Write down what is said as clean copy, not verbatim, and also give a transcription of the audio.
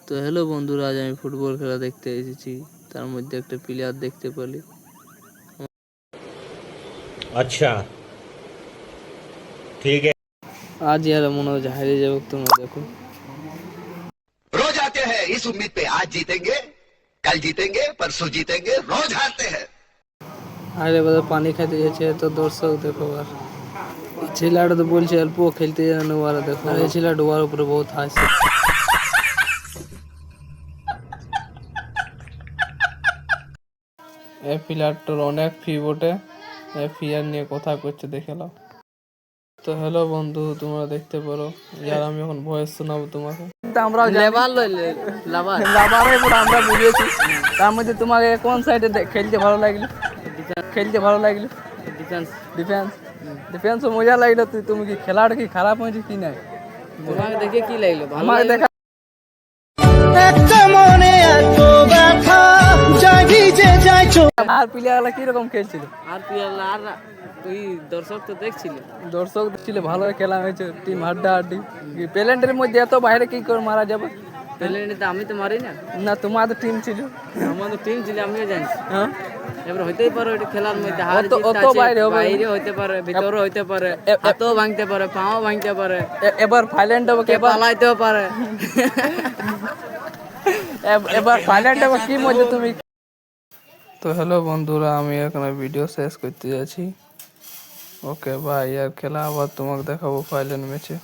তো হ্যালো বন্ধুরা, আজ আমি ফুটবল খেলা দেখতে এসেছি। তার মধ্যে একটা প্লেয়ার দেখতে পেলি। अच्छा ठीक है। আজ ইয়ারা মনে হচ্ছে হারিয়ে যাবে, তোমরা দেখো। रोज आते हैं इस उम्मीद पे आज जीतेंगे कल जीतेंगे परसों जीतेंगे रोज हारते हैं। আর এবার পানি খাইতে যাচ্ছে, তো দর্শক দেখো। আর ছেলেটা তো বলছে অল্প খেলতে জানো, ওরা দেখো। আর এই ছেলেটা ওর উপরে বহুত হাসছে। এই প্লেয়ারটার অনেক ফি বটে, এই ফিয়ার নিয়ে কথা করছে, দেখে নাও। তো হ্যালো বন্ধু, তোমরা দেখতে পারো। ইয়ার আমি এখন ভয়েস শোনাবো তোমাকে। আমরা আমরা বুঝেছি। তার মধ্যে তোমাকে কোন সাইডে খেলতে ভালো লাগলো? ডিফেন্স। ডিফেন্সও মজা লাগলো। তুমি কি খেলাটা কি খারাপ হয়েছে কি নাই? তোমাকে দেখে কি লাগলো? আমাকে দেখা আর প্লেয়াররা কিরকম খেলছিল? আর তুই দর্শক দেখছিল ভালো খেলা হয়েছে, টিম হাড্ডাহাড্ডি। প্লেন্টের মধ্যে এত বাইরে কি করে মারা যাবে? প্লেন্টে আমি তো মারি না, তোমার তো টিম ছিল। আমাদের টিম ছিল, আমিও জানি। হ্যাঁ, এবার হইতেই পারে ওইটা খেলার মধ্যে হার জিত আছে, বাইরে হইতে পারে, ভিতরে হইতে পারে, হাতও ভাঙতে পারে, পাও ভাঙতে পারে। এবার ফাইনাল হবে, কে পালাইতেও পারে। এবার ফাইনাল হবে কি মজা তুমি। তো হ্যালো বন্ধুরা, আমি এখানে ভিডিও শেষ করতে যাচ্ছি। ওকে ভাই, আর খেলা আবার তোমাকে দেখাবো ফাইনাল ম্যাচে।